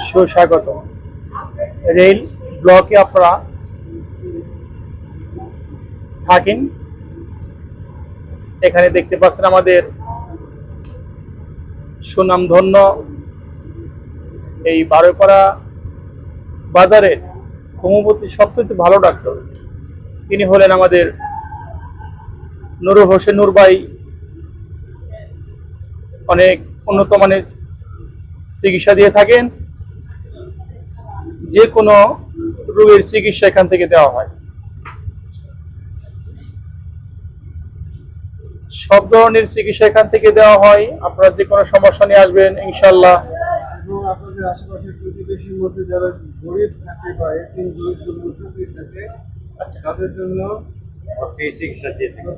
সুস্বাগত। Rail ব্লকে আপনারা থাকেন, এখানে দেখতে পাচ্ছেন আমাদের সুনামধন্য এই বারোপাড়া বাজারের হোমিওপ্যাথি সবথেকে ভালো ডাক্তার। তিনি হলেন আমাদের নুরুল হোসেন নূর ভাই। অনেক উন্নত মানের চিকিৎসা দিয়ে থাকেন, যে কোনো রোগের চিকিৎসা এখান থেকে দেওয়া হয়। সব ধরনের চিকিৎসা এখান থেকে দেওয়া হয়। আপনারা যে কোনো সমস্যা নিয়ে আসবেন ইনশাল্লাহ। এবং আপনাদের আশেপাশের প্রতিবেশীর মধ্যে যারা গরিব থাকে বা এতিম দরিদ্র মুসাফির থাকে, আচ্ছা, তাদের জন্য এই চিকিৎসা দিয়ে থাকে।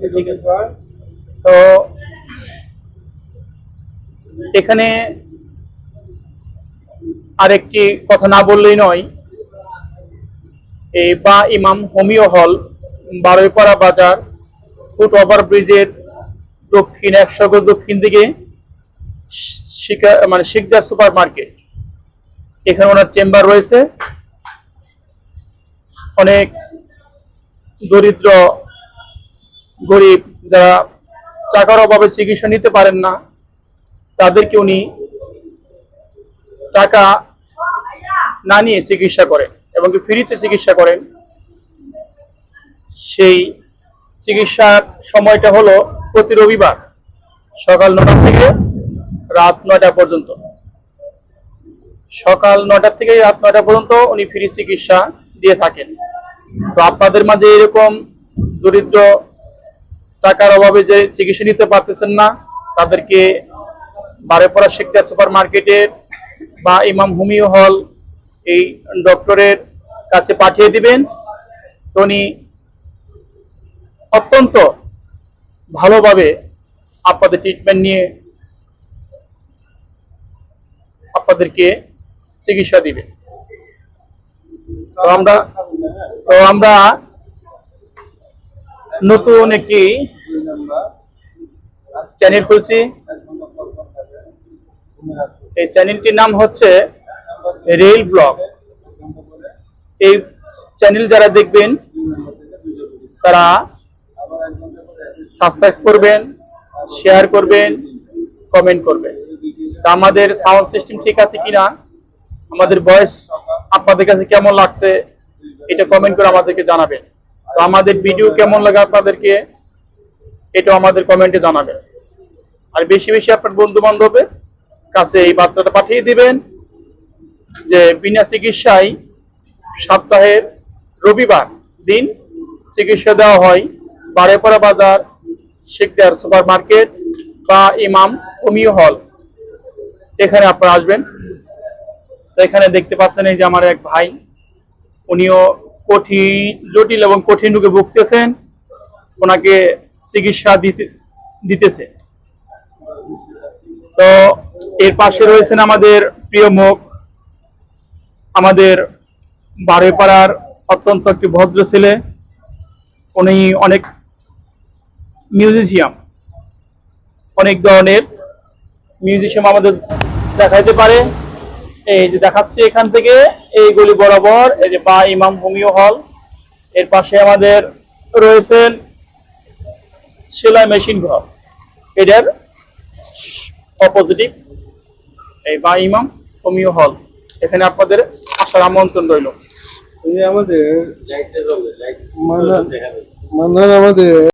তো এখানে আরেকটি কথা না বললেই নয়, এই বা ইমাম হোমিও হল, বারোইপাড়া বাজার, ফুট ওভার ব্রিজের দক্ষিণ 100 গজ দক্ষিণ দিকে শিকদার সুপার মার্কেট। এখানে ওনার চেম্বার রয়েছে। অনেক দরিদ্র গরিব যারা টাকার অভাবে চিকিৎসা নিতে পারেন না, তাদেরকে উনি টাকা না নিয়ে চিকিৎসা করেন এবং ফ্রিতে চিকিৎসা করেন। সেই চিকিৎসার সময়টা হলো প্রতি রবিবার সকাল 9টা থেকে রাত 9টা পর্যন্ত। সকাল 9টা থেকে রাত 9টা পর্যন্ত উনি ফ্রি চিকিৎসা দিয়ে থাকেন। তো আপনাদের মাঝে এরকম দরিদ্র টাকার অভাবে যে চিকিৎসা নিতে পারতেছেন না, তাদেরকে বারোইপাড়া শিকদার সুপার মার্কেটের বা ইমাম হোমিও হল এই ডক্টরের কাছে পাঠিয়ে দিবেন। তো উনি অত্যন্ত ভালোভাবে আপনাদের ট্রিটমেন্ট নিয়ে আপনাদেরকে চিকিৎসা দিবে। তো আমরা নতুন একটি চ্যানেল খুলছি। এই চ্যানেলটির নাম হচ্ছে রেল ব্লগ। এই চ্যানেল যারা দেখবেন তারা সাবস্ক্রাইব করবেন, শেয়ার করবেন, কমেন্ট করবেন। তা আমাদের সাউন্ড সিস্টেম ঠিক আছে কিনা, আমাদের ভয়েস আপনাদের কাছে কেমন লাগছে, এটা কমেন্ট করে আমাদেরকে জানাবেন। তো আমাদের ভিডিও কেমন লাগে আপনাদেরকে, এটা আমাদের কমেন্টে জানাবেন। আর বেশি বেশি আপনার বন্ধু বান্ধবের কাছে এই বার্তাটা পাঠিয়ে দিবেন যে বিনা চিকিৎসায় সপ্তাহের রবিবার দিন চিকিৎসা দেওয়া হয় বারোইপাড়া বাজার, শিকদার সুপার মার্কেট বা ইমাম হোমিও হল। এখানে আপনারা আসবেন। তো এখানে দেখতে পাচ্ছেন এই যে আমার এক ভাই, উনিও জটিল এবং কঠিন রোগে ভুগতেছেন, ওনাকে চিকিৎসা দিতেছে। তো এর পাশে রয়েছেন আমাদের প্রিয় মুখ, আমাদের বারোইপাড়ার অত্যন্ত একটি ভদ্র ছেলে। উনি অনেক মিউজিশিয়ান, অনেক ধরনের মিউজিশিয়ান আমাদের দেখাইতে পারে। এই যে দেখাচ্ছি এখান থেকে এই গলি বরাবর, এই যে বা ইমাম হোমিও হল, এর পাশে আমাদের রয়েছেন সেলাই মেশিন ঘর, এটার অপোজিটিভ এই বা ইমাম হোমিও হল। এখানে আপনাদের আসার আমন্ত্রণ রইল। আমাদের